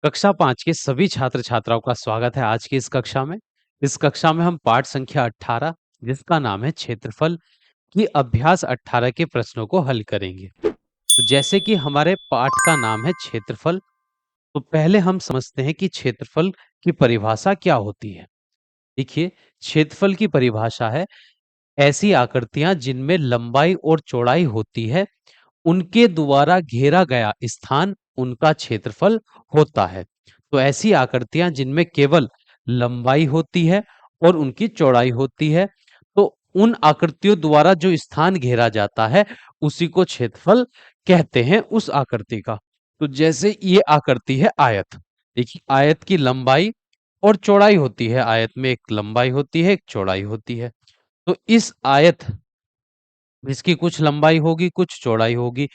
कक्षा 5 के सभी छात्र-छात्राओं का स्वागत है आज की इस कक्षा में। इस कक्षा में हम पाठ संख्या 18 जिसका नाम है क्षेत्रफल की अभ्यास 18 के प्रश्नों को हल करेंगे। तो जैसे कि हमारे पाठ का नाम है क्षेत्रफल, तो पहले हम समझते हैं कि क्षेत्रफल की परिभाषा क्या होती है। देखिए, क्षेत्रफल की परिभाषा है ऐसी आकृतियां जिनमें लंबाई और चौड़ाई होती है, उनके द्वारा घेरा गया स्थान उनका क्षेत्रफल होता है। तो ऐसी आकृतियां जिनमें केवल लंबाई होती है और उनकी चौड़ाई होती है, तो उन आकृतियों द्वारा जो स्थान घेरा जाता है उसी को क्षेत्रफल कहते हैं उस आकृति का। तो जैसे ये आकृति है आयत। देखिए, आयत की लंबाई और चौड़ाई होती है। आयत में एक लंबाई होती है, एक चौड़ाई होती है। तो इस आयत इसकी कुछ लंबाई होगी, कुछ चौड़ाई होगी।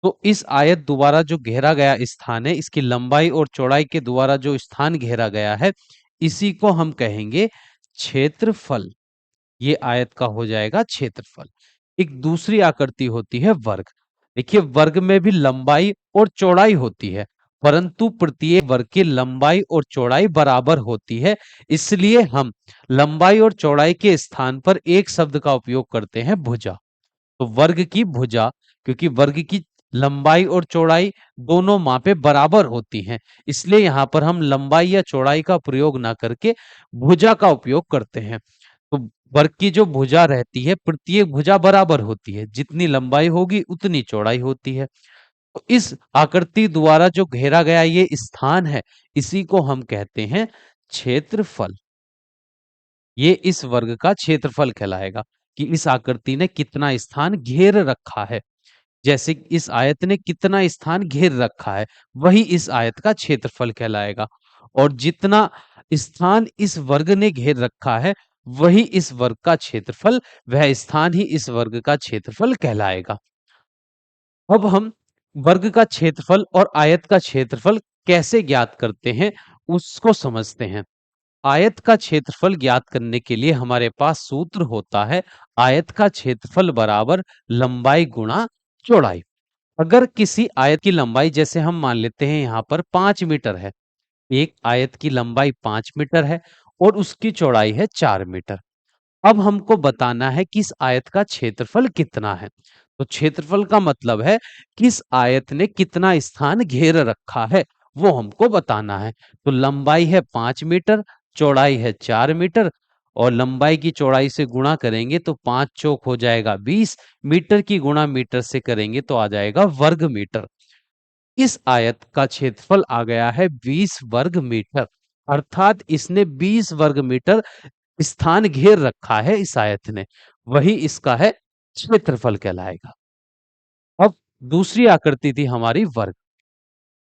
तो इस आयत द्वारा जो घेरा गया स्थान है, इसकी लंबाई और चौड़ाई के द्वारा जो स्थान घेरा गया है, इसी को हम कहेंगे क्षेत्रफल। ये आयत का हो जाएगा क्षेत्रफल। एक दूसरी आकृति होती है वर्ग। देखिए, वर्ग में भी लंबाई और चौड़ाई होती है, परंतु प्रत्येक वर्ग की लंबाई और चौड़ाई बराबर होती है। इसलिए हम लंबाई और चौड़ाई के स्थान पर एक शब्द का उपयोग करते हैं, भुजा। तो वर्ग की भुजा, क्योंकि वर्ग की लंबाई और चौड़ाई दोनों मापे बराबर होती हैं, इसलिए यहां पर हम लंबाई या चौड़ाई का प्रयोग ना करके भुजा का उपयोग करते हैं। तो वर्ग की जो भुजा रहती है, प्रत्येक भुजा बराबर होती है, जितनी लंबाई होगी उतनी चौड़ाई होती है। तो इस आकृति द्वारा जो घेरा गया ये स्थान है, इसी को हम कहते हैं क्षेत्रफल। ये इस वर्ग का क्षेत्रफल कहलाएगा कि इस आकृति ने कितना स्थान घेर रखा है। जैसे इस आयत ने कितना स्थान घेर रखा है, वही इस आयत का क्षेत्रफल कहलाएगा। और जितना स्थान इस वर्ग ने घेर रखा है, वही इस वर्ग का क्षेत्रफल, वह स्थान ही इस वर्ग का क्षेत्रफल कहलाएगा। अब हम वर्ग का क्षेत्रफल और आयत का क्षेत्रफल कैसे ज्ञात करते हैं, उसको समझते हैं। आयत का क्षेत्रफल ज्ञात करने के लिए हमारे पास सूत्र होता है आयत का क्षेत्रफल बराबर लंबाई गुणा चौड़ाई। अगर किसी आयत की लंबाई, जैसे हम मान लेते हैं यहाँ पर 5 मीटर है, एक आयत की लंबाई 5 मीटर है और उसकी चौड़ाई है 4 मीटर। अब हमको बताना है कि इस आयत का क्षेत्रफल कितना है। तो क्षेत्रफल का मतलब है किस आयत ने कितना स्थान घेर रखा है, वो हमको बताना है। तो लंबाई है 5 मीटर, चौड़ाई है 4 मीटर, और लंबाई की चौड़ाई से गुणा करेंगे तो 5 चौक हो जाएगा 20, मीटर की गुणा मीटर से करेंगे तो आ जाएगा वर्ग मीटर। इस आयत का क्षेत्रफल आ गया है 20 वर्ग मीटर, अर्थात इसने 20 वर्ग मीटर स्थान घेर रखा है इस आयत ने, वही इसका है क्षेत्रफल कहलाएगा। अब दूसरी आकृति थी हमारी वर्ग।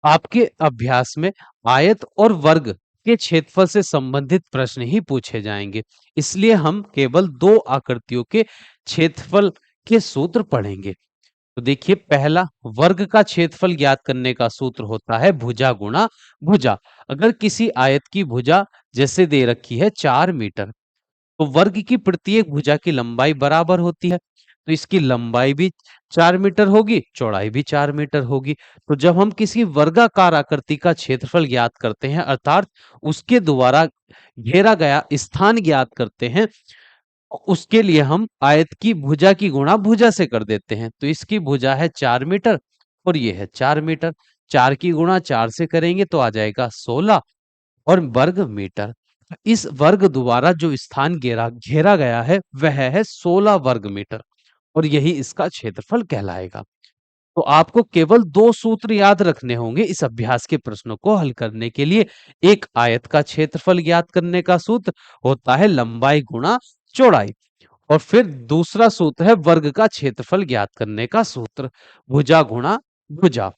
आपके अभ्यास में आयत और वर्ग के क्षेत्रफल से संबंधित प्रश्न ही पूछे जाएंगे, इसलिए हम केवल दो आकृतियों के क्षेत्रफल के सूत्र पढ़ेंगे। तो देखिए, पहला, वर्ग का क्षेत्रफल ज्ञात करने का सूत्र होता है भुजा गुणा भुजा। अगर किसी आयत की भुजा जैसे दे रखी है 4 मीटर, तो वर्ग की प्रत्येक भुजा की लंबाई बराबर होती है, तो इसकी लंबाई भी 4 मीटर होगी, चौड़ाई भी 4 मीटर होगी। तो जब हम किसी वर्गाकार आकृति का क्षेत्रफल ज्ञात करते हैं, अर्थात उसके द्वारा घेरा गया स्थान ज्ञात करते हैं, उसके लिए हम आयत की भुजा की गुणा भुजा से कर देते हैं। तो इसकी भुजा है 4 मीटर और ये है 4 मीटर। 4 की गुणा 4 से करेंगे तो आ जाएगा 16 और वर्ग मीटर। इस वर्ग द्वारा जो स्थान घेरा घेरा गया है, वह है 16 वर्ग मीटर, और यही इसका क्षेत्रफल कहलाएगा। तो आपको केवल दो सूत्र याद रखने होंगे इस अभ्यास के प्रश्नों को हल करने के लिए। एक, आयत का क्षेत्रफल ज्ञात करने का सूत्र होता है लंबाई गुणा चौड़ाई, और फिर दूसरा सूत्र है वर्ग का क्षेत्रफल ज्ञात करने का सूत्र, भुजा गुणा भुजा।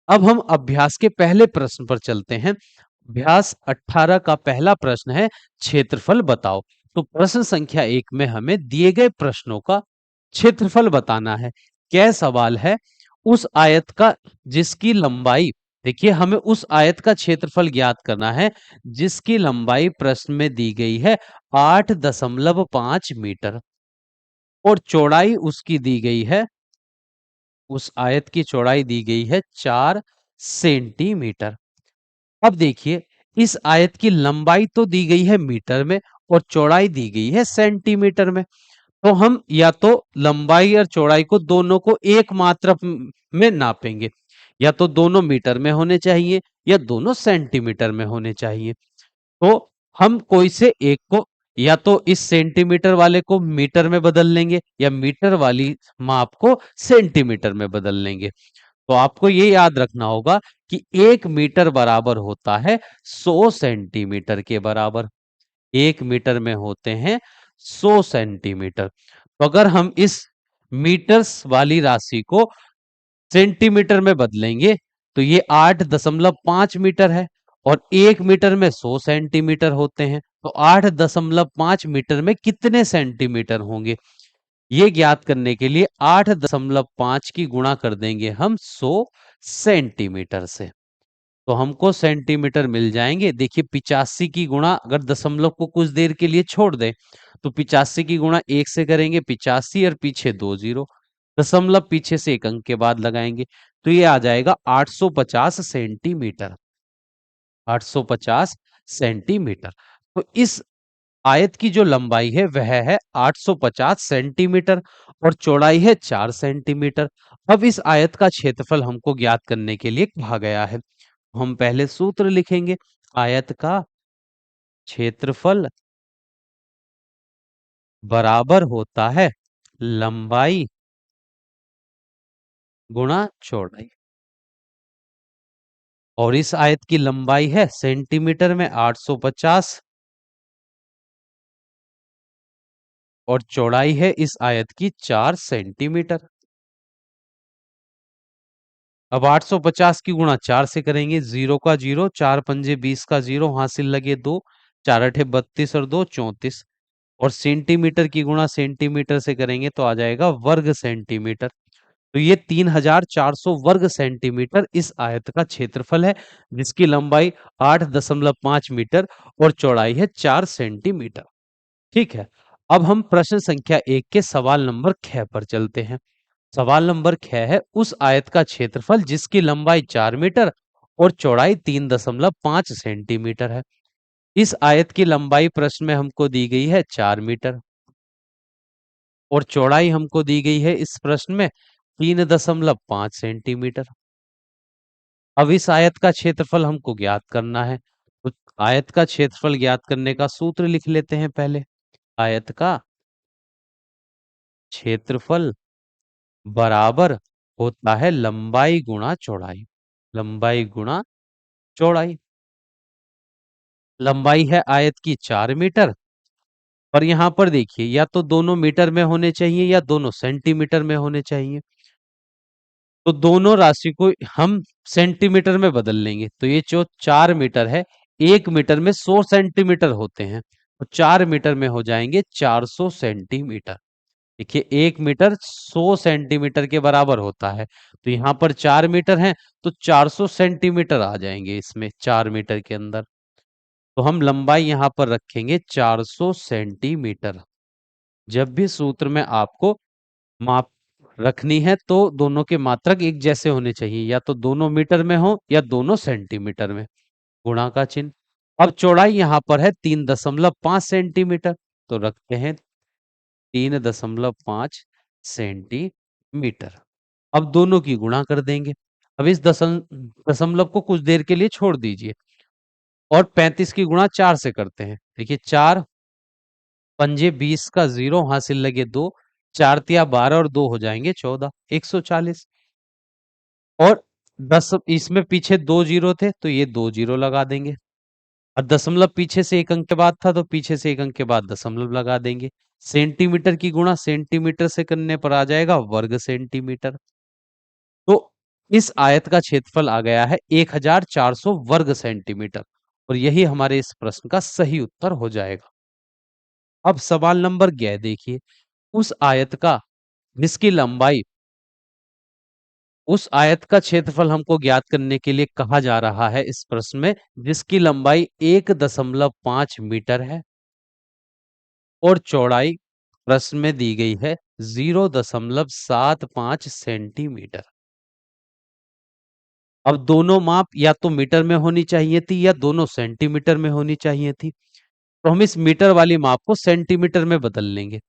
अब हम अभ्यास के पहले प्रश्न पर चलते हैं। अभ्यास 18 का पहला प्रश्न है क्षेत्रफल बताओ। तो प्रश्न संख्या 1 में हमें दिए गए प्रश्नों का क्षेत्रफल बताना है। क्या सवाल है, उस आयत का जिसकी लंबाई, देखिए हमें उस आयत का क्षेत्रफल ज्ञात करना है जिसकी लंबाई प्रश्न में दी गई है 8.5 मीटर, और चौड़ाई उसकी दी गई है, उस आयत की चौड़ाई दी गई है 4 सेंटीमीटर। अब देखिए, इस आयत की लंबाई तो दी गई है मीटर में और चौड़ाई दी गई है सेंटीमीटर में। तो हम या तो लंबाई और चौड़ाई को दोनों को एक मात्रा में नापेंगे, या तो दोनों मीटर में होने चाहिए या दोनों सेंटीमीटर में होने चाहिए। तो हम कोई से एक को, या तो इस सेंटीमीटर वाले को मीटर में बदल लेंगे या मीटर वाली माप को सेंटीमीटर में बदल लेंगे। तो आपको ये याद रखना होगा कि 1 मीटर बराबर होता है 100 सेंटीमीटर के बराबर। 1 मीटर में होते हैं 100 सेंटीमीटर। तो अगर हम इस मीटर्स वाली राशि को सेंटीमीटर में बदलेंगे तो ये 8.5 मीटर है, और 1 मीटर में 100 सेंटीमीटर होते हैं। तो 8.5 मीटर में कितने सेंटीमीटर होंगे, ये ज्ञात करने के लिए 8.5 की गुणा कर देंगे हम 100 सेंटीमीटर से। तो हमको सेंटीमीटर मिल जाएंगे। देखिए, 85 की गुणा अगर दशमलव को कुछ देर के लिए छोड़ दें तो 85 की गुणा 1 से करेंगे 85, और पीछे 2 जीरो, दशमलव पीछे से एक अंक के बाद लगाएंगे, तो ये आ जाएगा 850 सेंटीमीटर। 850 सेंटीमीटर। तो इस आयत की जो लंबाई है वह है 850 सेंटीमीटर और चौड़ाई है 4 सेंटीमीटर। अब इस आयत का क्षेत्रफल हमको ज्ञात करने के लिए कहा गया है। हम पहले सूत्र लिखेंगे। आयत का क्षेत्रफल बराबर होता है लंबाई गुणा चौड़ाई। और इस आयत की लंबाई है सेंटीमीटर में 850, और चौड़ाई है इस आयत की 4 सेंटीमीटर। अब 850 की गुणा 4 से करेंगे, 0 का 0, 4 पंजे 20 का 0, हासिल लगे 2, 4 अठे 32 और 2 34। और सेंटीमीटर की गुणा सेंटीमीटर से करेंगे तो आ जाएगा वर्ग सेंटीमीटर। तो ये 3400 वर्ग सेंटीमीटर इस आयत का क्षेत्रफल है, जिसकी लंबाई 8.5 मीटर और चौड़ाई है 4 सेंटीमीटर। ठीक है। अब हम प्रश्न संख्या 1 के सवाल नंबर 6 पर चलते हैं। सवाल नंबर 6 है, उस आयत का क्षेत्रफल जिसकी लंबाई 4 मीटर और चौड़ाई 3.5 सेंटीमीटर है। इस आयत की लंबाई प्रश्न में हमको दी गई है 4 मीटर, और चौड़ाई हमको दी गई है इस प्रश्न में 3.5 सेंटीमीटर। अब इस आयत का क्षेत्रफल हमको ज्ञात करना है। तो आयत का क्षेत्रफल ज्ञात करने का सूत्र लिख लेते हैं पहले। आयत का क्षेत्रफल बराबर होता है लंबाई गुणा चौड़ाई। लंबाई गुणा चौड़ाई। लंबाई है आयत की 4 मीटर, और यहां पर देखिए, या तो दोनों मीटर में होने चाहिए या दोनों सेंटीमीटर में होने चाहिए। तो दोनों राशि को हम सेंटीमीटर में बदल लेंगे, तो ये जो 4 मीटर है, 1 मीटर में 100 सेंटीमीटर होते हैं, तो 4 मीटर में हो जाएंगे 400 सेंटीमीटर। देखिए, 1 मीटर 100 सेंटीमीटर के बराबर होता है, तो यहाँ पर 4 मीटर है, तो 400 सेंटीमीटर आ जाएंगे इसमें 4 मीटर के अंदर। तो हम लंबाई यहाँ पर रखेंगे 400 सेंटीमीटर। जब भी सूत्र में आपको माप रखनी है तो दोनों के मात्रक एक जैसे होने चाहिए, या तो दोनों मीटर में हो या दोनों सेंटीमीटर में। गुणा का चिन्ह। अब चौड़ाई यहाँ पर है 3.5 सेंटीमीटर, तो रखते हैं 3.5 सेंटीमीटर। अब दोनों की गुणा कर देंगे। अब इस दशमलव को कुछ देर के लिए छोड़ दीजिए, और 35 की गुणा 4 से करते हैं। देखिए, 4 पंजे 20 का 0, हासिल लगे 2, 4 तिया 12 और 2 हो जाएंगे 14, 140। और 10 इसमें पीछे 2 जीरो थे, तो ये 2 जीरो लगा देंगे। और दशमलव पीछे से एक अंक के बाद था, तो पीछे से एक अंक के बाद दशमलव लगा देंगे। सेंटीमीटर की गुणा सेंटीमीटर से करने पर आ जाएगा वर्ग सेंटीमीटर। तो इस आयत का क्षेत्रफल आ गया है 1400 वर्ग सेंटीमीटर, और यही हमारे इस प्रश्न का सही उत्तर हो जाएगा। अब सवाल नंबर 11 देखिए। उस आयत का जिसकी लंबाई उस आयत का क्षेत्रफल हमको ज्ञात करने के लिए कहा जा रहा है इस प्रश्न में, जिसकी लंबाई 1.5 मीटर है और चौड़ाई प्रश्न में दी गई है 0.75 सेंटीमीटर। अब दोनों माप या तो मीटर में होनी चाहिए थी या दोनों सेंटीमीटर में होनी चाहिए थी। तो हम इस मीटर वाली माप को सेंटीमीटर में बदल लेंगे।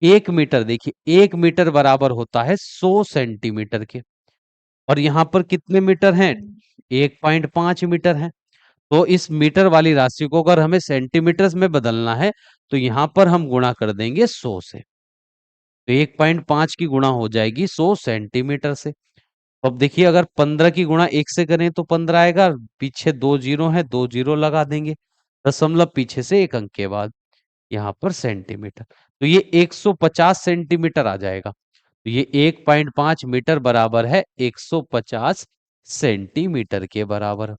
1 मीटर, देखिए 1 मीटर बराबर होता है 100 सेंटीमीटर के। और यहाँ पर कितने मीटर हैं? 1.5 मीटर हैं। तो इस मीटर वाली राशि को अगर हमें सेंटीमीटर में बदलना है, तो यहाँ पर हम गुणा कर देंगे 100 से। तो 1.5 की गुणा हो जाएगी 100 सेंटीमीटर से। अब देखिए, अगर 15 की गुणा 1 से करें तो 15 आएगा, पीछे 2 जीरो है, 2 जीरो लगा देंगे, दशमलव पीछे से एक अंक के बाद, यहाँ पर सेंटीमीटर। तो ये 150 सेंटीमीटर आ जाएगा। तो ये 1.5 मीटर बराबर है 150 सेंटीमीटर के बराबर।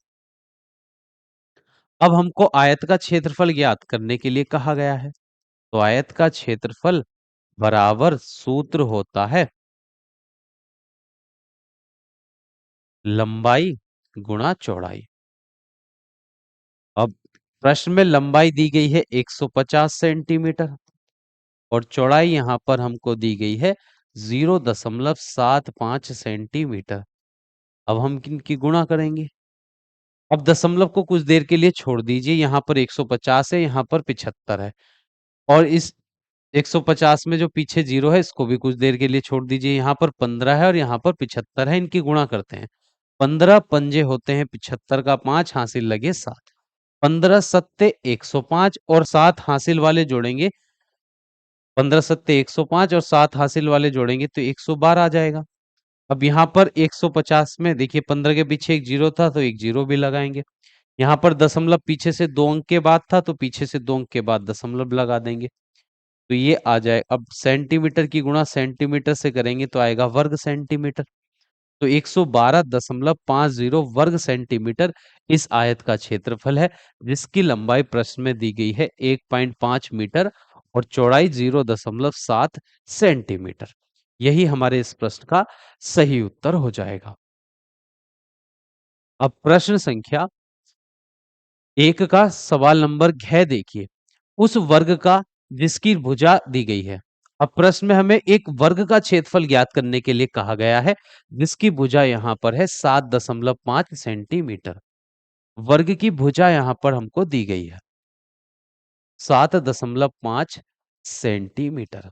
अब हमको आयत का क्षेत्रफल ज्ञात करने के लिए कहा गया है। तो आयत का क्षेत्रफल बराबर सूत्र होता है लंबाई गुणा चौड़ाई। अब प्रश्न में लंबाई दी गई है 150 सेंटीमीटर और चौड़ाई यहां पर हमको दी गई है 0.75 सेंटीमीटर। अब हम किनकी गुणा करेंगे? अब दशमलव को कुछ देर के लिए छोड़ दीजिए, यहाँ पर 150 है, यहाँ पर 75 है, और इस 150 में जो पीछे जीरो है इसको भी कुछ देर के लिए छोड़ दीजिए, यहाँ पर 15 है और यहाँ पर 75 है। इनकी गुणा करते हैं। 15 पंजे होते हैं 75 का 5 हासिल लगे 7, 15 सत्ते 105 और 7 हासिल वाले जोड़ेंगे, 15 सत्ते 105 और 7 हासिल वाले जोड़ेंगे तो 112 आ जाएगा। अब यहाँ पर 150 में देखिए 15 के पीछे एक जीरो था तो एक जीरो भी लगाएंगे। यहाँ पर दशमलव पीछे से 2 अंक के बाद था तो पीछे से 2 अंक के बाद दशमलव लगा देंगे। तो ये आ जाए। अब सेंटीमीटर की गुणा सेंटीमीटर से करेंगे तो आएगा वर्ग सेंटीमीटर। तो 112.50 वर्ग सेंटीमीटर इस आयत का क्षेत्रफल है, जिसकी लंबाई प्रश्न में दी गई है 1.5 मीटर और चौड़ाई 0.7 सेंटीमीटर। यही हमारे इस प्रश्न का सही उत्तर हो जाएगा। अब प्रश्न संख्या 1 का सवाल नंबर घ देखिए। उस वर्ग का जिसकी भुजा दी गई है। अब प्रश्न में हमें एक वर्ग का क्षेत्रफल ज्ञात करने के लिए कहा गया है, जिसकी भुजा यहाँ पर है 7.5 सेंटीमीटर। वर्ग की भुजा यहाँ पर हमको दी गई है 7.5 सेंटीमीटर।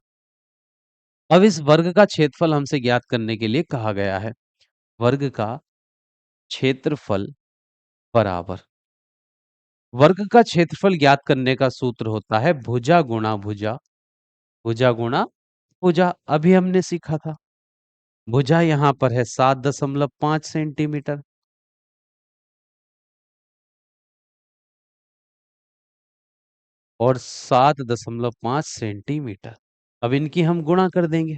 अब इस वर्ग का क्षेत्रफल हमसे ज्ञात करने के लिए कहा गया है। वर्ग का क्षेत्रफल बराबर, वर्ग का क्षेत्रफल ज्ञात करने का सूत्र होता है भुजा गुणा भुजा, भुजा गुणा भुजा। अभी हमने सीखा था। भुजा यहाँ पर है 7.5 सेंटीमीटर और 7.5 सेंटीमीटर। अब इनकी हम गुणा कर देंगे।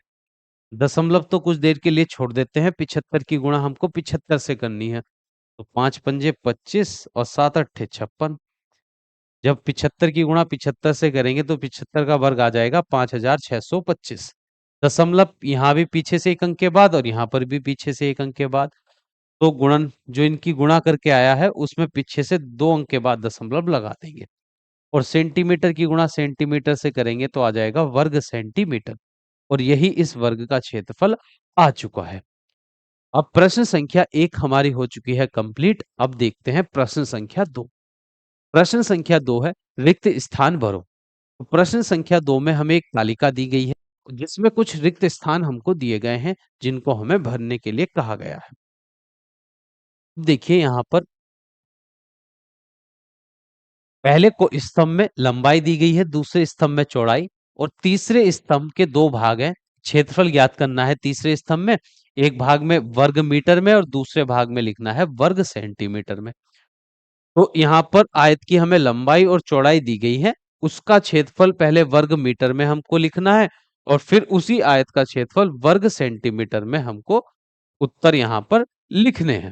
दशमलव तो कुछ देर के लिए छोड़ देते हैं, 75 की गुणा हमको 75 से करनी है। तो 5 पंजे 25 और 7 अट्ठे 56। जब 75 की गुणा 75 से करेंगे तो 75 का वर्ग आ जाएगा 5625। दशमलव यहाँ भी पीछे से एक अंक के बाद और यहाँ पर भी पीछे से एक अंक के बाद। तो गुणन जो इनकी गुणा करके आया है उसमें पीछे से 2 अंक के बाद दशमलव लगा देंगे और सेंटीमीटर की गुणा सेंटीमीटर से करेंगे तो आ जाएगा वर्ग सेंटीमीटर। और यही इस वर्ग का क्षेत्रफल आ चुका है। अब प्रश्न संख्या 1 हमारी हो चुकी है कंप्लीट। अब देखते हैं प्रश्न संख्या 2। प्रश्न संख्या 2 है रिक्त स्थान भरो। तो प्रश्न संख्या 2 में हमें एक तालिका दी गई है, जिसमें कुछ रिक्त स्थान हमको दिए गए हैं, जिनको हमें भरने के लिए कहा गया है। देखिए यहाँ पर पहले को स्तंभ में लंबाई दी गई है, दूसरे स्तंभ में चौड़ाई और तीसरे स्तंभ के दो भाग हैं। क्षेत्रफल ज्ञात करना है तीसरे स्तंभ में, एक भाग में वर्ग मीटर में और दूसरे भाग में लिखना है वर्ग सेंटीमीटर में। तो यहाँ पर आयत की हमें लंबाई और चौड़ाई दी गई है, उसका क्षेत्रफल पहले वर्ग मीटर में हमको लिखना है और फिर उसी आयत का क्षेत्रफल वर्ग सेंटीमीटर में हमको उत्तर यहाँ पर लिखने हैं।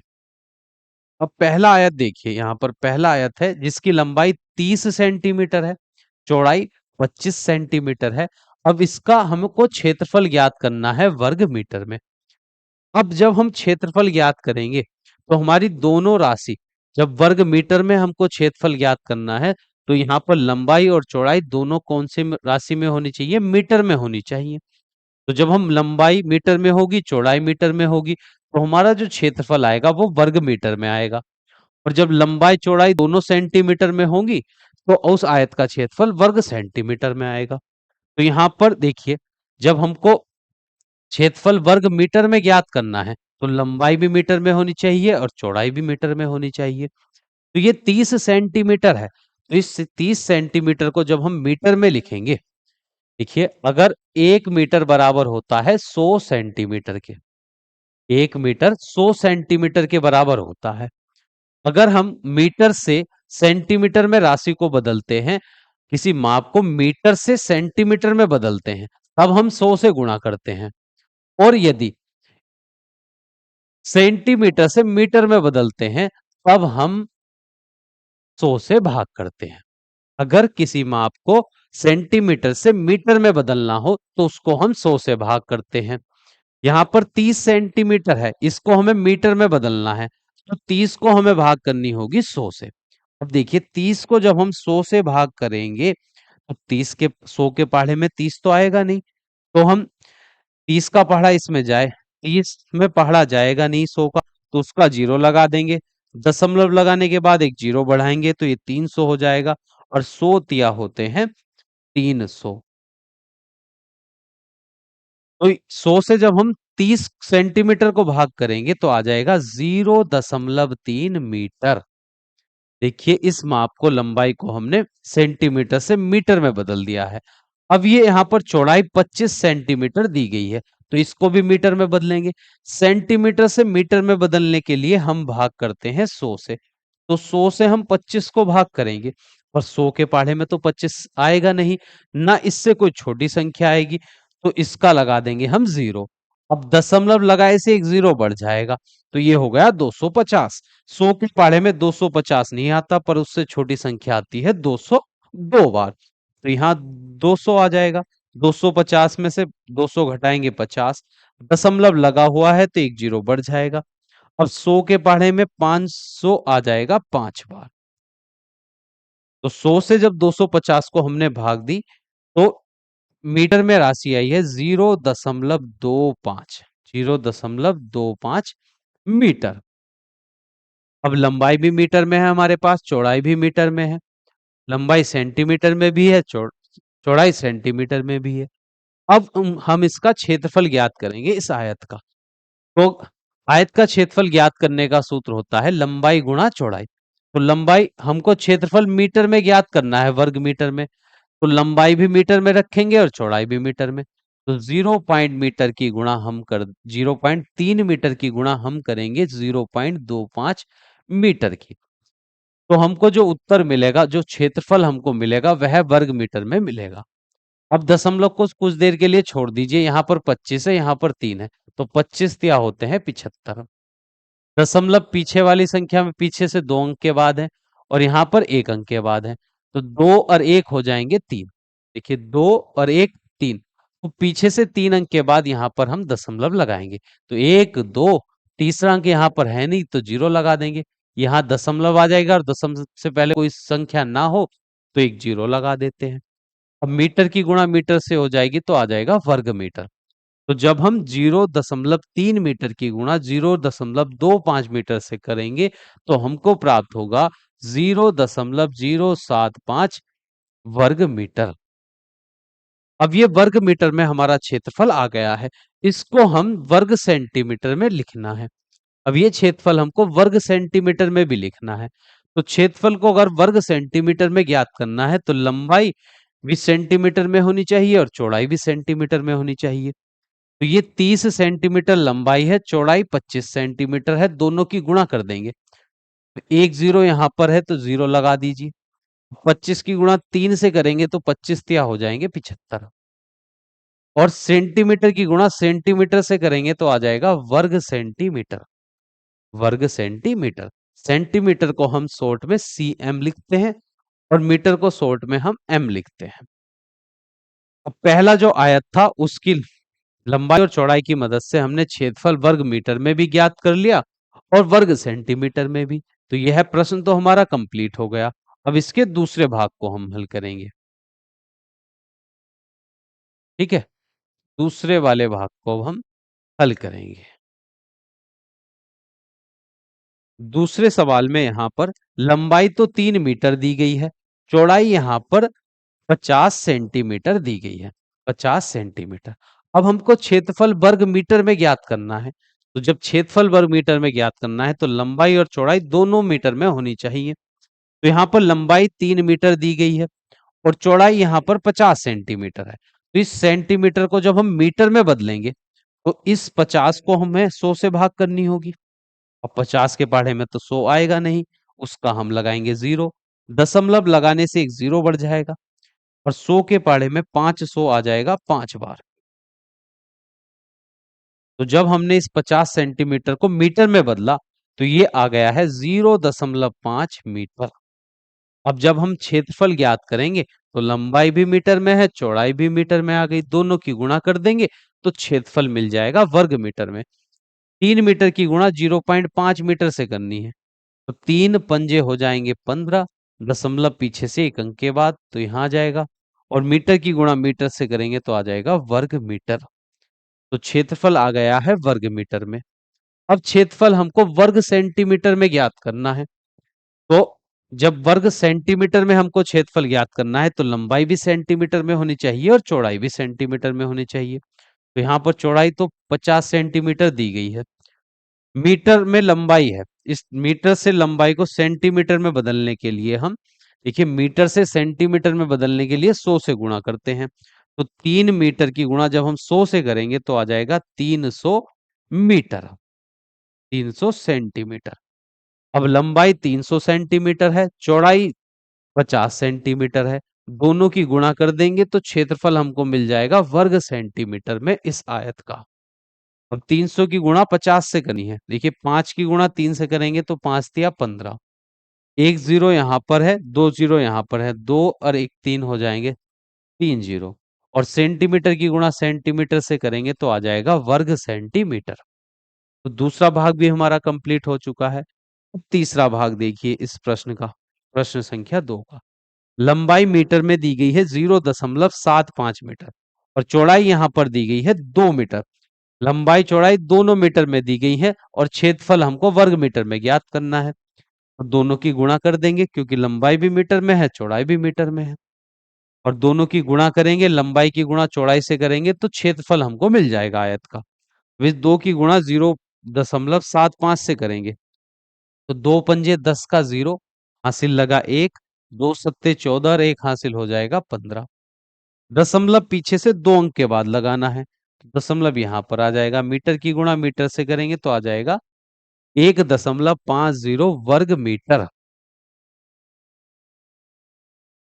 अब पहला आयत देखिए, यहाँ पर पहला आयत है जिसकी लंबाई 30 सेंटीमीटर है, चौड़ाई 25 सेंटीमीटर है। अब इसका हमको क्षेत्रफल ज्ञात करना है वर्ग मीटर में। अब जब हम क्षेत्रफल ज्ञात करेंगे तो हमारी दोनों राशि, जब वर्ग मीटर में हमको क्षेत्रफल ज्ञात करना है तो यहाँ पर लंबाई और चौड़ाई दोनों कौन से राशि में होनी चाहिए? मीटर में होनी चाहिए। तो जब हम लंबाई मीटर में होगी, चौड़ाई मीटर में होगी, तो हमारा जो क्षेत्रफल आएगा वो वर्ग मीटर में आएगा। और जब लंबाई चौड़ाई दोनों सेंटीमीटर में होंगी तो उस आयत का क्षेत्रफल वर्ग सेंटीमीटर में आएगा। तो यहाँ पर देखिए, जब हमको क्षेत्रफल वर्ग मीटर में ज्ञात करना है तो लंबाई भी मीटर में होनी चाहिए और चौड़ाई भी मीटर में होनी चाहिए। तो ये 30 सेंटीमीटर है, तो इस 30 सेंटीमीटर को जब हम मीटर में लिखेंगे, देखिए अगर 1 मीटर बराबर होता है 100 सेंटीमीटर के, 1 मीटर 100 सेंटीमीटर के बराबर होता है। अगर हम मीटर से सेंटीमीटर में राशि को बदलते हैं, किसी माप को मीटर से सेंटीमीटर में बदलते हैं, तब हम 100 से गुणा करते हैं। और यदि सेंटीमीटर से मीटर में बदलते हैं, तब हम 100 से भाग करते हैं। अगर किसी माप को सेंटीमीटर से मीटर में बदलना हो तो उसको हम 100 से भाग करते हैं। यहाँ पर 30 सेंटीमीटर है, इसको हमें मीटर में बदलना है, तो 30 को हमें भाग करनी होगी 100 से। अब देखिए 30 को जब हम 100 से भाग करेंगे तो 30 के 100 के पहाड़े में 30 तो आएगा नहीं, तो हम 30 का पहाड़ा इसमें जाए, 30 में पहाड़ा जाएगा नहीं 100 का, तो उसका जीरो लगा देंगे। दशमलव लगाने के बाद एक जीरो बढ़ाएंगे तो ये 300 हो जाएगा। और 100 तिया होते हैं 300। तो 100 से जब हम 30 सेंटीमीटर को भाग करेंगे तो आ जाएगा 0.3 मीटर। देखिए इस माप को, लंबाई को हमने सेंटीमीटर से मीटर में बदल दिया है। अब ये यहाँ पर चौड़ाई 25 सेंटीमीटर दी गई है, तो इसको भी मीटर में बदलेंगे। सेंटीमीटर से मीटर में बदलने के लिए हम भाग करते हैं 100 से, तो 100 से हम 25 को भाग करेंगे, और 100 के पहाड़े में तो 25 आएगा नहीं, ना इससे कोई छोटी संख्या आएगी, तो इसका लगा देंगे हम जीरो। अब दशमलव लगाए से एक जीरो बढ़ जाएगा, तो ये हो गया 250। 100 के पहाड़े में 250 नहीं आता, पर उससे छोटी संख्या आती है 202 बार, तो यहाँ 200 आ जाएगा। 250 में से 200 घटाएंगे 50, दशमलव लगा हुआ है तो एक जीरो बढ़ जाएगा। अब 100 के पहाड़े में 500 आ जाएगा 5 बार। तो 100 से जब 250 को हमने भाग दी तो मीटर में राशि आई है 0.25, 0.25 मीटर। अब लंबाई भी मीटर में है हमारे पास, चौड़ाई भी मीटर में है। लंबाई सेंटीमीटर में भी है, चौड़ाई सेंटीमीटर में भी है। अब हम इसका क्षेत्रफल ज्ञात करेंगे इस आयत का। तो आयत का क्षेत्रफल ज्ञात करने का सूत्र होता है लंबाई गुणा चौड़ाई। तो लंबाई हमको क्षेत्रफल मीटर में ज्ञात करना है, वर्ग मीटर में, तो लंबाई भी मीटर में रखेंगे और चौड़ाई भी मीटर में। तो 0 मीटर की गुणा हम कर 0.3 मीटर की गुणा हम करेंगे 0.25 मीटर की। तो हमको जो उत्तर मिलेगा, जो क्षेत्रफल हमको मिलेगा, वह वर्ग मीटर में मिलेगा। अब दशमलव को कुछ देर के लिए छोड़ दीजिए, यहाँ पर 25 है, यहाँ पर 3 है, तो 25 क्या होते हैं 75। दशमलव पीछे वाली संख्या में पीछे से 2 अंक के बाद है, और यहाँ पर 1 अंक के बाद है, तो 2 और 1 हो जाएंगे 3। देखिए 2 और 1 3, तो पीछे से 3 अंक के बाद यहाँ पर हम दशमलव लगाएंगे, तो 1 2, तीसरा अंक यहाँ पर है नहीं तो जीरो लगा देंगे। यहाँ दशमलव आ जाएगा और दशमलव से पहले कोई संख्या ना हो तो एक जीरो लगा देते हैं। अब मीटर की गुणा मीटर से हो जाएगी तो आ जाएगा वर्ग मीटर। तो जब हम 0.3 मीटर की गुणा 0.25 मीटर से करेंगे तो हमको प्राप्त होगा 0.075 वर्ग मीटर। अब ये वर्ग मीटर में हमारा क्षेत्रफल आ गया है, इसको हम वर्ग सेंटीमीटर में लिखना है। अब ये क्षेत्रफल हमको वर्ग सेंटीमीटर में भी लिखना है। तो क्षेत्रफल को अगर वर्ग सेंटीमीटर में ज्ञात करना है तो लंबाई भी सेंटीमीटर में होनी चाहिए और चौड़ाई भी सेंटीमीटर में होनी चाहिए। तो ये 30 सेंटीमीटर लंबाई है, चौड़ाई 25 सेंटीमीटर है, दोनों की गुणा कर देंगे। तो एक जीरो यहाँ पर है तो जीरो लगा दीजिए। 25 की गुणा 3 से करेंगे तो 25 तिया हो जाएंगे 75। और सेंटीमीटर की गुणा सेंटीमीटर से करेंगे तो आ जाएगा वर्ग सेंटीमीटर। वर्ग सेंटीमीटर, सेंटीमीटर को हम शॉर्ट में सीएम लिखते हैं और मीटर को शॉर्ट में हम एम लिखते हैं। अब पहला जो आयत था उसकी लंबाई और चौड़ाई की मदद से हमने क्षेत्रफल वर्ग मीटर में भी ज्ञात कर लिया और वर्ग सेंटीमीटर में भी। तो यह प्रश्न तो हमारा कंप्लीट हो गया। अब इसके दूसरे भाग को हम हल करेंगे। ठीक है, दूसरे वाले भाग को अब हम हल करेंगे। दूसरे सवाल में यहाँ पर लंबाई तो 3 मीटर दी गई है, चौड़ाई यहाँ पर 50 सेंटीमीटर दी गई है, 50 सेंटीमीटर। अब हमको क्षेत्रफल वर्ग मीटर में ज्ञात करना है। तो जब क्षेत्रफल वर्ग मीटर में ज्ञात करना है तो लंबाई और चौड़ाई दोनों मीटर में होनी चाहिए। तो यहाँ पर लंबाई 3 मीटर दी गई है और चौड़ाई यहाँ पर 50 सेंटीमीटर है। तो इस सेंटीमीटर को जब हम मीटर में बदलेंगे तो इस 50 को हमें 100 से भाग करनी होगी। और 50 के पहाड़े में तो 100 आएगा नहीं, उसका हम लगाएंगे 0। दशमलव लगाने से एक 0 बढ़ जाएगा और 100 के पहाड़े में 500 आ जाएगा 5 बार। तो जब हमने इस 50 सेंटीमीटर को मीटर में बदला तो ये आ गया है 0.5 मीटर। अब जब हम क्षेत्रफल ज्ञात करेंगे तो लंबाई भी मीटर में है, चौड़ाई भी मीटर में आ गई, दोनों की गुणा कर देंगे तो क्षेत्रफल मिल जाएगा वर्ग मीटर में। 3 मीटर की गुणा 0.5 मीटर से करनी है। तो 3 पंजे हो जाएंगे 15, दशमलव पीछे से एक अंक के बाद तो यहाँ आ जाएगा। और मीटर की गुणा मीटर से करेंगे तो आ जाएगा वर्ग मीटर। तो क्षेत्रफल आ गया है वर्ग मीटर में। अब क्षेत्रफल हमको वर्ग सेंटीमीटर में ज्ञात करना है। तो जब वर्ग सेंटीमीटर में हमको क्षेत्रफल ज्ञात करना है तो लंबाई भी सेंटीमीटर में होनी चाहिए और चौड़ाई भी सेंटीमीटर में होनी चाहिए। तो यहाँ पर चौड़ाई तो 50 सेंटीमीटर दी गई है, मीटर में लंबाई है। इस मीटर से लंबाई को सेंटीमीटर में बदलने के लिए हम देखिए मीटर से सेंटीमीटर में बदलने के लिए 100 से गुणा करते हैं। तो 3 मीटर की गुणा जब हम 100 से करेंगे तो आ जाएगा 300 मीटर, 300 सेंटीमीटर। अब लंबाई 300 सेंटीमीटर है, चौड़ाई 50 सेंटीमीटर है, दोनों की गुणा कर देंगे तो क्षेत्रफल हमको मिल जाएगा वर्ग सेंटीमीटर में इस आयत का। अब 300 की गुणा 50 से करनी है। देखिए 5 की गुणा 3 से करेंगे तो 5 तिया 15, एक जीरो यहाँ पर है, 2 जीरो यहाँ पर है, 2 और एक 3 हो जाएंगे 3 जीरो। और सेंटीमीटर की गुणा सेंटीमीटर से करेंगे तो आ जाएगा वर्ग सेंटीमीटर। तो दूसरा भाग भी हमारा कंप्लीट हो चुका है। अब तीसरा भाग देखिए इस प्रश्न का, प्रश्न संख्या 2 का। लंबाई मीटर में दी गई है 0.75 मीटर और चौड़ाई यहाँ पर दी गई है 2 मीटर। लंबाई चौड़ाई दोनों मीटर में दी गई है और क्षेत्रफल हमको वर्ग मीटर में ज्ञात करना है। और दोनों की गुणा कर देंगे क्योंकि लंबाई भी मीटर में है, चौड़ाई भी मीटर में है। और दोनों की गुणा करेंगे, लंबाई की गुणा चौड़ाई से करेंगे तो क्षेत्रफल हमको मिल जाएगा आयत का। इस 2 की गुणा 0.75 से करेंगे तो 2 पंजे 10 का 0 हासिल लगा 1, 2 सत्ते 14 और 1 हासिल हो जाएगा 15। दशमलव पीछे से 2 अंक के बाद लगाना है तो दशमलव यहाँ पर आ जाएगा। मीटर की गुणा मीटर से करेंगे तो आ जाएगा 1.50 वर्ग मीटर।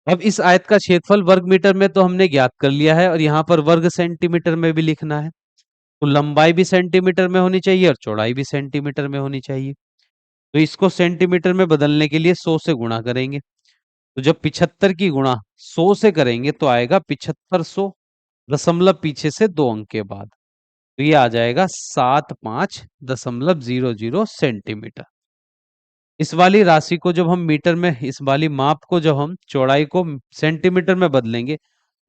अब इस आयत का क्षेत्रफल वर्ग मीटर में तो हमने ज्ञात कर लिया है और यहाँ पर वर्ग सेंटीमीटर में भी लिखना है। तो लंबाई भी सेंटीमीटर में होनी चाहिए और चौड़ाई भी सेंटीमीटर में होनी चाहिए। तो इसको सेंटीमीटर में बदलने के लिए 100 से गुणा करेंगे। तो जब 75 की गुणा 100 से करेंगे तो आएगा 7500, दशमलव पीछे से 2 अंक के बाद। तो ये आ जाएगा 75.00 सेंटीमीटर। इस वाली राशि को जब हम मीटर में, इस वाली माप को जब हम चौड़ाई को सेंटीमीटर में बदलेंगे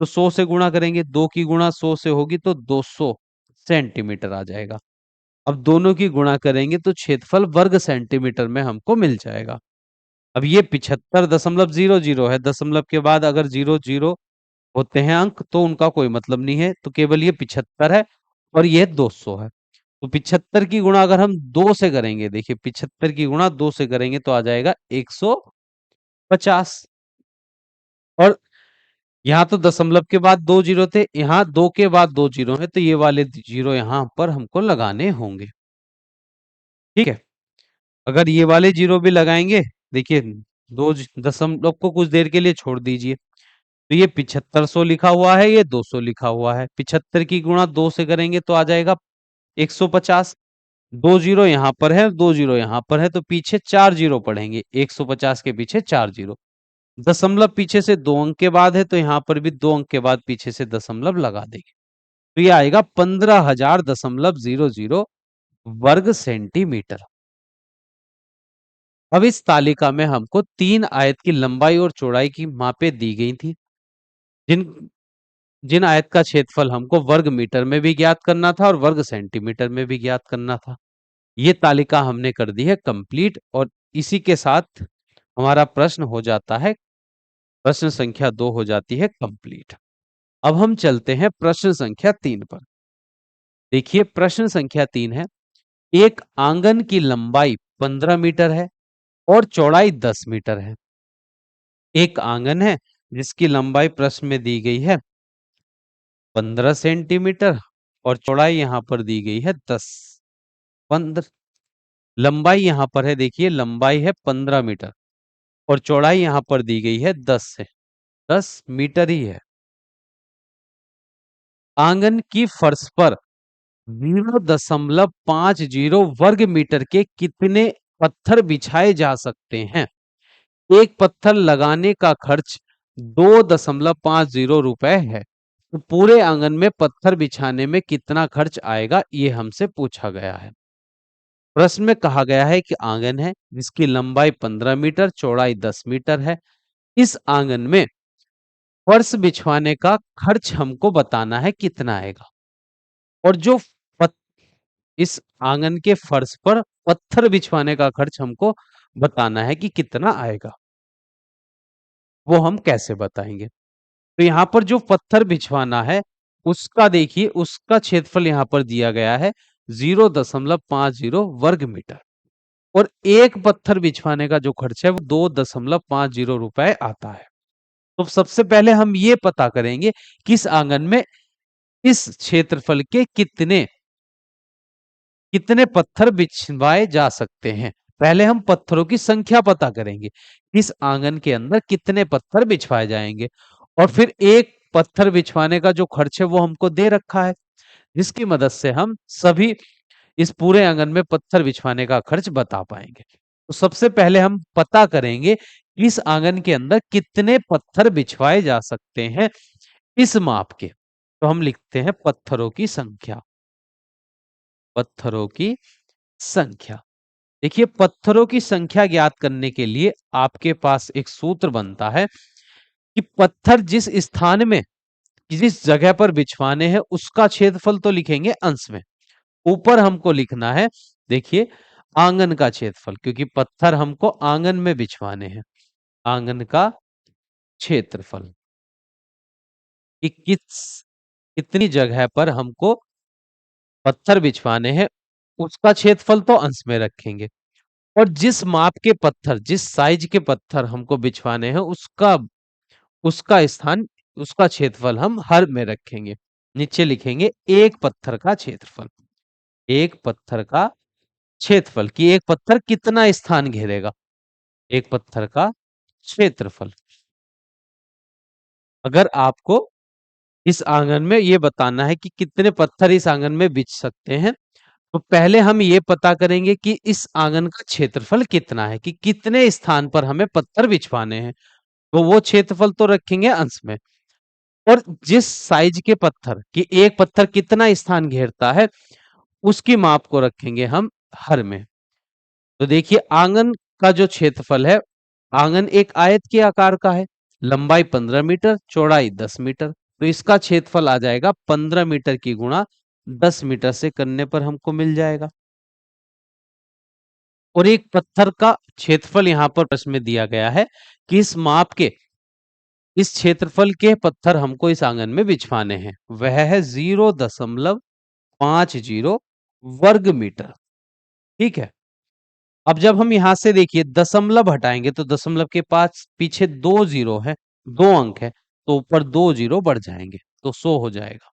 तो 100 से गुणा करेंगे, 2 की गुणा 100 से होगी तो 200 सेंटीमीटर आ जाएगा। अब दोनों की गुणा करेंगे तो क्षेत्रफल वर्ग सेंटीमीटर में हमको मिल जाएगा। अब ये 75.00 है, दशमलव के बाद अगर 00 होते हैं अंक तो उनका कोई मतलब नहीं है, तो केवल ये 75 है और ये 200 है। तो 75 की गुणा अगर हम 2 से करेंगे, देखिए 75 की गुणा 2 से करेंगे तो आ जाएगा 150। और यहाँ तो दशमलव के बाद 2 जीरो थे, यहाँ 2 के बाद 2 जीरो है तो ये वाले जीरो यहाँ पर हमको लगाने होंगे। ठीक है, अगर ये वाले जीरो भी लगाएंगे, देखिए दो दशमलव को कुछ देर के लिए छोड़ दीजिए तो ये 7500 लिखा हुआ है, ये 200 लिखा हुआ है। 75 की गुणा 2 से करेंगे तो आ जाएगा 150। 2 जीरो यहाँ पर है, 2 जीरो यहाँ पर है तो पीछे 4 जीरो पढ़ेंगे, 150 के पीछे 4 जीरो। दशमलव पीछे से 2 अंक के बाद है तो यहाँ पर भी 2 अंक के बाद पीछे से दशमलव लगा देंगे तो ये आएगा 15,000.00 वर्ग सेंटीमीटर। अब इस तालिका में हमको 3 आयत की लंबाई और चौड़ाई की मापें दी गई थी, जिन जिन आयत का क्षेत्रफल हमको वर्ग मीटर में भी ज्ञात करना था और वर्ग सेंटीमीटर में भी ज्ञात करना था। ये तालिका हमने कर दी है कंप्लीट और इसी के साथ हमारा प्रश्न हो जाता है, प्रश्न संख्या 2 हो जाती है कंप्लीट। अब हम चलते हैं प्रश्न संख्या 3 पर। देखिए प्रश्न संख्या 3 है, एक आंगन की लंबाई 15 मीटर है और चौड़ाई 10 मीटर है। एक आंगन है जिसकी लंबाई प्रश्न में दी गई है 15 सेंटीमीटर और चौड़ाई यहां पर दी गई है 10। 15 लंबाई यहां पर है, देखिए लंबाई है 15 मीटर और चौड़ाई यहां पर दी गई है 10 से 10 मीटर ही है। आंगन की फर्श पर 0.50 वर्ग मीटर के कितने पत्थर बिछाए जा सकते हैं? एक पत्थर लगाने का खर्च 2.50 रुपए है, तो पूरे आंगन में पत्थर बिछाने में कितना खर्च आएगा, ये हमसे पूछा गया है। प्रश्न में कहा गया है कि आंगन है जिसकी लंबाई 15 मीटर चौड़ाई 10 मीटर है। इस आंगन में फर्श बिछवाने का खर्च हमको बताना है कितना आएगा, और जो पत, इस आंगन के फर्श पर पत्थर बिछवाने का खर्च हमको बताना है कि कितना आएगा, वो हम कैसे बताएंगे। तो यहाँ पर जो पत्थर बिछवाना है उसका देखिए, उसका क्षेत्रफल यहाँ पर दिया गया है 0.50 वर्ग मीटर और एक पत्थर बिछवाने का जो खर्च है वो 2.50 रुपए आता है। तो सबसे पहले हम ये पता करेंगे कि इस आंगन में इस क्षेत्रफल के कितने कितने पत्थर बिछवाए जा सकते हैं। पहले हम पत्थरों की संख्या पता करेंगे, इस आंगन के अंदर कितने पत्थर बिछवाए जाएंगे, और फिर एक पत्थर बिछवाने का जो खर्च है वो हमको दे रखा है, जिसकी मदद से हम सभी इस पूरे आंगन में पत्थर बिछवाने का खर्च बता पाएंगे। तो सबसे पहले हम पता करेंगे इस आंगन के अंदर कितने पत्थर बिछवाए जा सकते हैं इस माप के। तो हम लिखते हैं पत्थरों की संख्या, पत्थरों की संख्या। देखिए पत्थरों की संख्या ज्ञात करने के लिए आपके पास एक सूत्र बनता है कि पत्थर जिस स्थान में जिस जगह पर बिछवाने हैं उसका क्षेत्रफल तो लिखेंगे अंश में, ऊपर हमको लिखना है देखिए आंगन का क्षेत्रफल, क्योंकि पत्थर हमको आंगन में बिछवाने हैं। आंगन का क्षेत्रफल कि कितनी जगह पर हमको पत्थर बिछवाने हैं उसका क्षेत्रफल तो अंश में रखेंगे, और जिस माप के पत्थर जिस साइज के पत्थर हमको बिछवाने हैं उसका उसका स्थान उसका क्षेत्रफल हम हर में रखेंगे। नीचे लिखेंगे एक पत्थर का क्षेत्रफल, एक पत्थर का क्षेत्रफल कि एक पत्थर कितना स्थान घेरेगा, एक पत्थर का क्षेत्रफल। अगर आपको इस आंगन में ये बताना है कि कितने पत्थर इस आंगन में बिछ सकते हैं, तो पहले हम ये पता करेंगे कि इस आंगन का क्षेत्रफल कितना है, कि कितने स्थान पर हमें पत्थर बिछवाने हैं, तो वो क्षेत्रफल तो रखेंगे अंश में, और जिस साइज के पत्थर कि एक पत्थर कितना स्थान घेरता है उसकी माप को रखेंगे हम हर में। तो देखिए आंगन का जो क्षेत्रफल है, आंगन एक आयत के आकार का है, लंबाई 15 मीटर चौड़ाई 10 मीटर, तो इसका क्षेत्रफल आ जाएगा 15 मीटर की गुणा 10 मीटर से करने पर हमको मिल जाएगा। और एक पत्थर का क्षेत्रफल यहाँ पर प्रश्न में दिया गया है कि इस माप के इस क्षेत्रफल के पत्थर हमको इस आंगन में बिछवाने हैं, वह है 0.50 वर्ग मीटर। ठीक है, अब जब हम यहां से देखिए दशमलव हटाएंगे तो दशमलव के पास पीछे 2 जीरो है, 2 अंक है, तो ऊपर 2 जीरो बढ़ जाएंगे तो 100 हो जाएगा।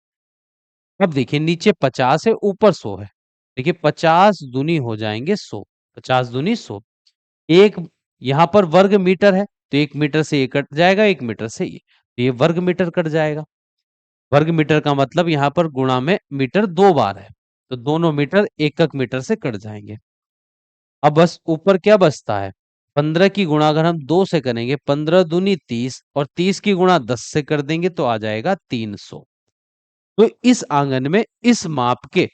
अब देखिए नीचे 50 है ऊपर 100 है, देखिए 50 दूनी हो जाएंगे 100, 50 दूनी 100। एक यहाँ पर वर्ग मीटर है तो 1 मीटर से ये कट जाएगा, 1 मीटर से ये, तो ये वर्ग मीटर कट जाएगा। वर्ग मीटर का मतलब यहाँ पर गुणा में मीटर 2 बार है, तो दोनों मीटर एक मीटर से कट जाएंगे। अब बस ऊपर क्या बचता है, 15 की गुणा अगर हम 2 से करेंगे 15 दूनी 30 और 30 की गुणा 10 से कर देंगे तो आ जाएगा 300। तो इस आंगन में इस माप के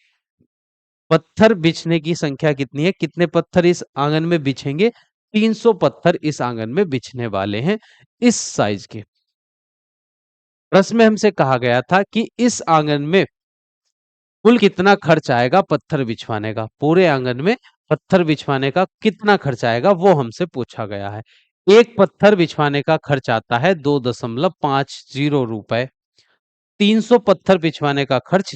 पत्थर बिछने की संख्या कितनी है, कितने पत्थर इस आंगन में बिछेंगे, 300 पत्थर इस आंगन में बिछने वाले हैं इस साइज के। प्रश्न में हमसे कहा गया था कि इस आंगन में कुल कितना खर्च आएगा पत्थर बिछवाने का? पूरे आंगन में पत्थर बिछवाने का कितना खर्च आएगा वो हमसे पूछा गया है। एक पत्थर बिछवाने का खर्च आता है 2.50 रुपए। 300 पत्थर बिछवाने का खर्च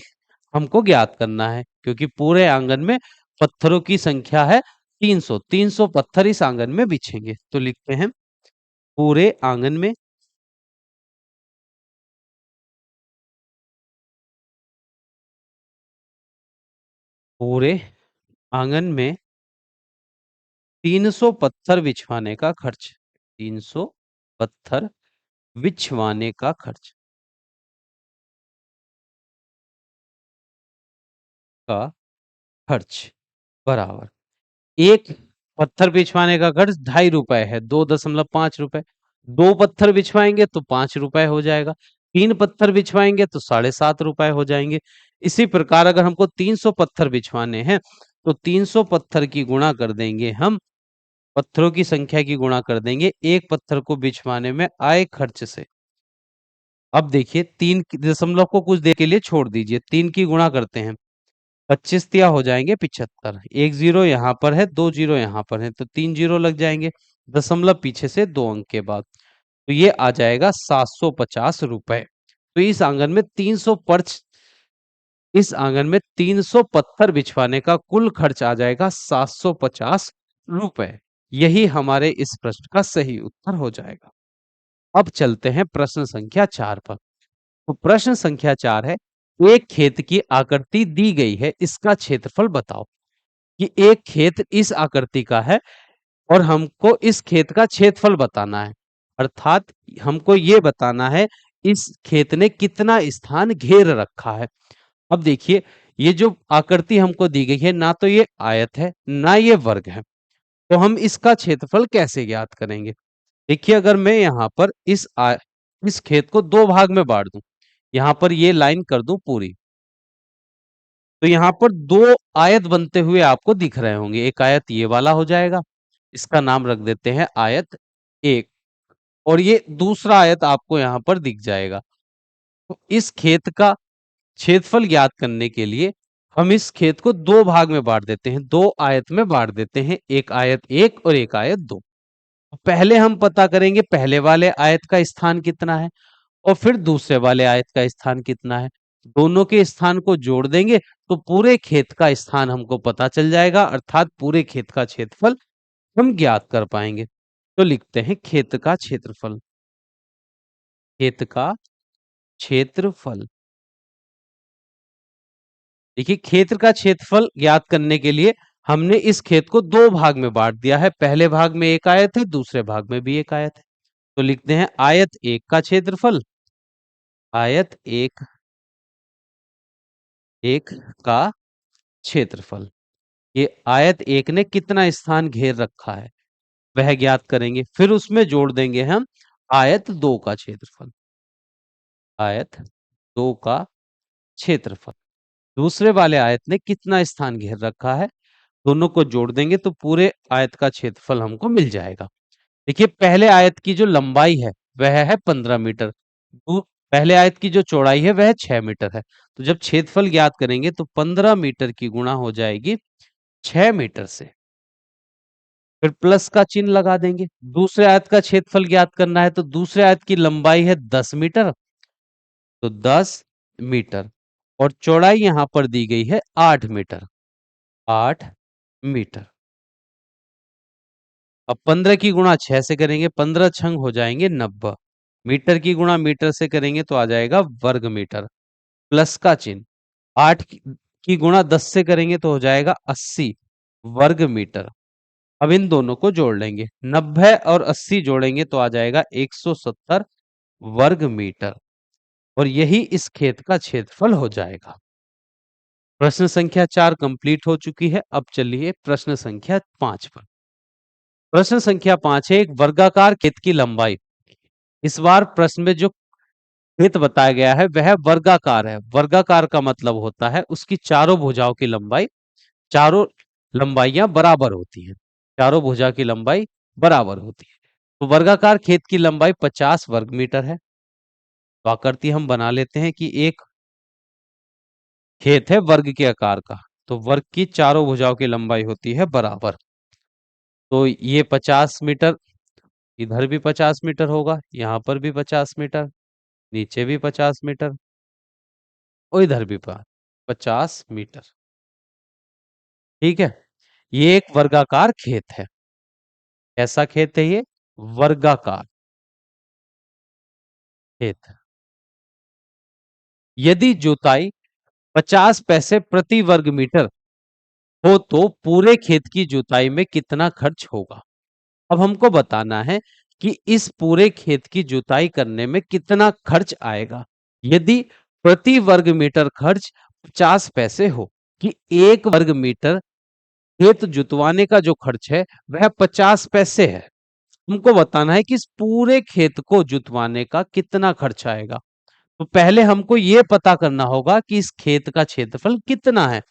हमको ज्ञात करना है, क्योंकि पूरे आंगन में पत्थरों की संख्या है 300। 300 पत्थर इस आंगन में बिछेंगे, तो लिखते हैं पूरे आंगन में पूरे आंगन में 300 पत्थर बिछवाने का खर्च। 300 पत्थर बिछवाने का खर्च बराबर, एक पत्थर बिछवाने का खर्च 2.5 रुपए है, 2.5 रुपए। दो पत्थर बिछवाएंगे तो 5 रुपए हो जाएगा। तीन पत्थर बिछवाएंगे तो 7.5 रुपए हो जाएंगे। इसी प्रकार अगर हमको 300 पत्थर बिछवाने हैं तो 300 पत्थर की गुणा कर देंगे हम, पत्थरों की संख्या की गुणा कर देंगे एक पत्थर को बिछवाने में आए खर्च से। अब देखिए, तीन दशमलव को कुछ देर के लिए छोड़ दीजिए, तीन की गुणा करते हैं, 25 तिया हो जाएंगे 75। एक जीरो यहाँ पर है, दो जीरो यहाँ पर है, तो तीन जीरो लग जाएंगे, दशमलव पीछे से 2 अंक के बाद। तो ये आ जाएगा 750 रुपए। तो इस आंगन में 300 पत्थर बिछवाने का कुल खर्च आ जाएगा 750 रुपए। यही हमारे इस प्रश्न का सही उत्तर हो जाएगा। अब चलते हैं प्रश्न संख्या 4 पर। तो प्रश्न संख्या 4 है, एक खेत की आकृति दी गई है, इसका क्षेत्रफल बताओ। कि एक खेत इस आकृति का है और हमको इस खेत का क्षेत्रफल बताना है, अर्थात हमको ये बताना है इस खेत ने कितना स्थान घेर रखा है। अब देखिए, ये जो आकृति हमको दी गई है, ना तो ये आयत है ना ये वर्ग है, तो हम इसका क्षेत्रफल कैसे ज्ञात करेंगे? देखिए, अगर मैं यहाँ पर इस खेत को दो भाग में बांट दूं, यहाँ पर ये लाइन कर दूं पूरी, तो यहाँ पर दो आयत बनते हुए आपको दिख रहे होंगे। एक आयत ये वाला हो जाएगा, इसका नाम रख देते हैं आयत एक, और ये दूसरा आयत आपको यहाँ पर दिख जाएगा। तो इस खेत का क्षेत्रफल ज्ञात करने के लिए हम इस खेत को दो भाग में बांट देते हैं, दो आयत में बांट देते हैं, एक आयत एक और एक आयत दो। पहले हम पता करेंगे पहले वाले आयत का स्थान कितना है और फिर दूसरे वाले आयत का स्थान कितना है। दोनों के स्थान को जोड़ देंगे तो पूरे खेत का स्थान हमको पता चल जाएगा, अर्थात पूरे खेत का क्षेत्रफल हम ज्ञात कर पाएंगे। तो लिखते हैं खेत का क्षेत्रफल। खेत का क्षेत्रफल। देखिए, क्षेत्र का क्षेत्रफल ज्ञात करने के लिए हमने इस खेत को दो भाग में बांट दिया है, पहले भाग में एक आयत है, दूसरे भाग में भी एक आयत है। तो लिखते हैं आयत एक का क्षेत्रफल। आयत एक एक का क्षेत्रफल। ये आयत एक ने कितना स्थान घेर रखा है वह ज्ञात करेंगे, फिर उसमें जोड़ देंगे हम आयत दो का क्षेत्रफल। आयत दो का क्षेत्रफल। दूसरे वाले आयत ने कितना स्थान घेर रखा है, दोनों को जोड़ देंगे तो पूरे आयत का क्षेत्रफल हमको मिल जाएगा। देखिए, पहले आयत की जो लंबाई है वह है 15 मीटर, पहले आयत की जो चौड़ाई है वह 6 मीटर है। तो जब क्षेत्रफल ज्ञात करेंगे तो 15 मीटर की गुणा हो जाएगी 6 मीटर से, फिर प्लस का चिन्ह लगा देंगे। दूसरे आयत का क्षेत्रफल ज्ञात करना है तो दूसरे आयत की लंबाई है 10 मीटर, तो 10 मीटर, और चौड़ाई यहां पर दी गई है 8 मीटर। 8 मीटर। अब 15 की गुणा 6 से करेंगे, 15 छंग हो जाएंगे 90। मीटर की गुणा मीटर से करेंगे तो आ जाएगा वर्ग मीटर, प्लस का चिन्ह। 8 की गुणा 10 से करेंगे तो हो जाएगा 80 वर्ग मीटर। अब इन दोनों को जोड़ लेंगे, 90 और 80 जोड़ेंगे तो आ जाएगा 170 वर्ग मीटर, और यही इस खेत का क्षेत्रफल हो जाएगा। प्रश्न संख्या 4 कंप्लीट हो चुकी है। अब चलिए प्रश्न संख्या 5 पर। प्रश्न संख्या 5 है, एक वर्गाकार खेत की लंबाई। इस बार प्रश्न में जो खेत बताया गया है वह वर्गाकार है। वर्गाकार का मतलब होता है उसकी चारों भुजाओं की लंबाई, चारों लंबाइयां बराबर होती हैं, चारों भुजा की लंबाई बराबर होती है। तो वर्गाकार खेत की लंबाई 50 वर्ग मीटर है। तो आकृति हम बना लेते हैं कि एक खेत है वर्ग के आकार का, तो वर्ग की चारों भुजाओं की लंबाई होती है बराबर। तो ये 50 मीटर, इधर भी 50 मीटर होगा, यहाँ पर भी 50 मीटर, नीचे भी 50 मीटर, और इधर भी 50 मीटर। ठीक है, ये एक वर्गाकार खेत है। ऐसा खेत है ये, वर्गाकार खेत। यदि जुताई 50 पैसे प्रति वर्ग मीटर हो तो पूरे खेत की जुताई में कितना खर्च होगा। अब हमको बताना है कि इस पूरे खेत की जुताई करने में कितना खर्च आएगा। यदि प्रति वर्ग मीटर खर्च 50 पैसे हो, कि एक वर्ग मीटर खेत जुतवाने का जो खर्च है वह 50 पैसे है, हमको बताना है कि इस पूरे खेत को जुतवाने का कितना खर्च आएगा। तो पहले हमको ये पता करना होगा कि इस खेत का क्षेत्रफल कितना है,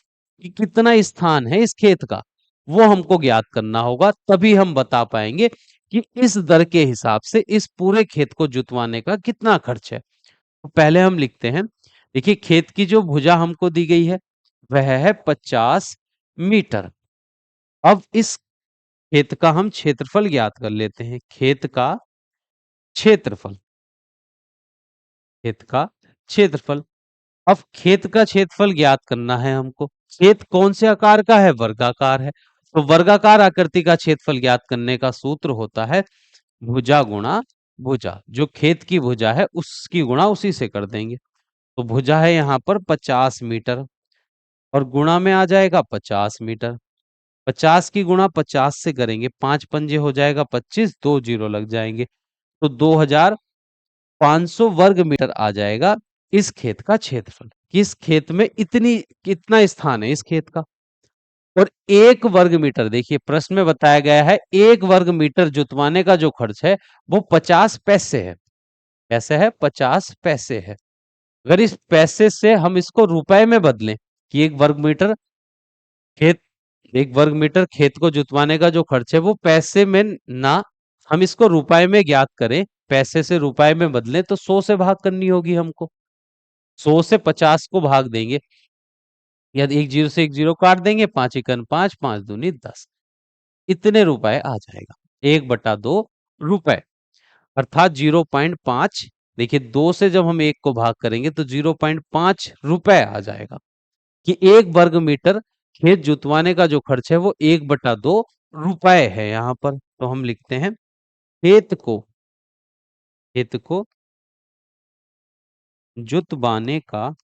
कि कितना स्थान है इस खेत का, वो हमको ज्ञात करना होगा। तभी हम बता पाएंगे कि इस दर के हिसाब से इस पूरे खेत को जुतवाने का कितना खर्च है। तो पहले हम लिखते हैं, देखिए खेत की जो भुजा हमको दी गई है वह है 50 मीटर। अब इस खेत का हम क्षेत्रफल ज्ञात कर लेते हैं। क्षेत्रफल खेत का क्षेत्रफल। अब खेत का क्षेत्रफल ज्ञात करना है हमको। खेत कौन से आकार का है, वर्गाकार है, तो वर्गाकार आकृति का क्षेत्रफल ज्ञात करने का सूत्र होता है भुजा गुणा भुजा। जो खेत की भुजा है उसकी गुणा उसी से कर देंगे। तो भुजा है यहाँ पर 50 मीटर, और गुणा में आ जाएगा 50 मीटर। 50 की गुणा 50 से करेंगे, 5 पंजे हो जाएगा 25, 2 जीरो लग जाएंगे, तो 2500 वर्ग मीटर आ जाएगा इस खेत का क्षेत्रफल। किस खेत में इतनी कितना स्थान है इस खेत का। और एक वर्ग मीटर, देखिए प्रश्न में बताया गया है एक वर्ग मीटर जुतवाने का जो खर्च है वो 50 पैसे है। कैसे है, 50 पैसे है। अगर इस पैसे से हम इसको रुपए में बदलें, कि खेत एक वर्ग मीटर खेत को जुतवाने का जो खर्च है वो पैसे में ना, हम इसको रुपए में ज्ञात करें, पैसे से रुपए में बदलें तो 100 से भाग करनी होगी हमको। 100 से 50 को भाग देंगे, या एक जीरो से एक जीरो काट देंगे, 5 एकन 5, 5 दूनी 10, इतने रुपए आ जाएगा, 1/2 रुपए, अर्थात 0.5। देखिए 2 से जब हम एक को भाग करेंगे तो 0.5 रुपए आ जाएगा, कि एक वर्ग मीटर खेत जुतवाने का जो खर्च है वो 1/2 रुपए है यहाँ पर। तो हम लिखते हैं खेत को जुतवाने का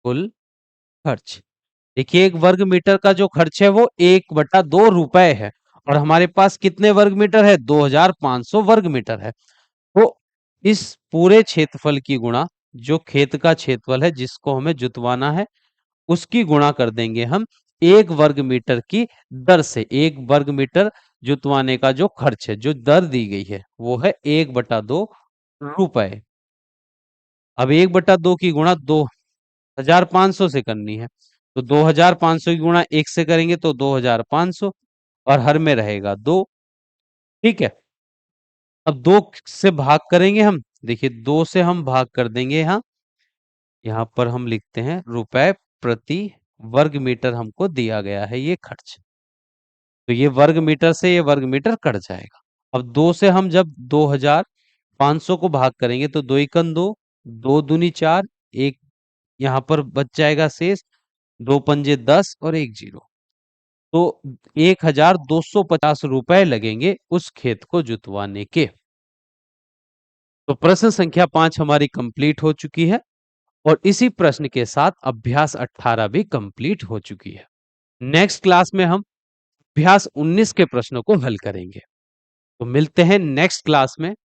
कुल खर्च। देखिए एक वर्ग मीटर का जो खर्च है वो 1/2 रुपए है, और हमारे पास कितने वर्ग मीटर है, 2500 वर्ग मीटर है। तो इस पूरे क्षेत्रफल की गुणा, जो खेत का क्षेत्रफल है जिसको हमें जुतवाना है उसकी गुणा कर देंगे हम एक वर्ग मीटर की दर से। एक वर्ग मीटर जुतवाने का जो खर्च है, जो दर दी गई है वो है 1/2 रुपए। अब 1/2 की गुणा 2500 से करनी है, तो 2500 की गुणा एक से करेंगे तो 2500, और हर में रहेगा 2। ठीक है, अब 2 से भाग करेंगे हम, देखिए 2 से हम भाग कर देंगे यहाँ। यहाँ पर हम लिखते हैं रुपए प्रति वर्ग मीटर हमको दिया गया है ये खर्च। तो ये वर्ग मीटर से ये वर्ग मीटर कट जाएगा। अब 2 से हम जब 2500 को भाग करेंगे तो 2 एकन 2, 2 दूनी 4, एक यहाँ पर बच जाएगा शेष, 2 पंजे 10 और एक जीरो। तो 1250 रुपए लगेंगे उस खेत को जुतवाने के। तो प्रश्न संख्या 5 हमारी कंप्लीट हो चुकी है, और इसी प्रश्न के साथ अभ्यास 18 भी कंप्लीट हो चुकी है। नेक्स्ट क्लास में हम अभ्यास 19 के प्रश्नों को हल करेंगे। तो मिलते हैं नेक्स्ट क्लास में।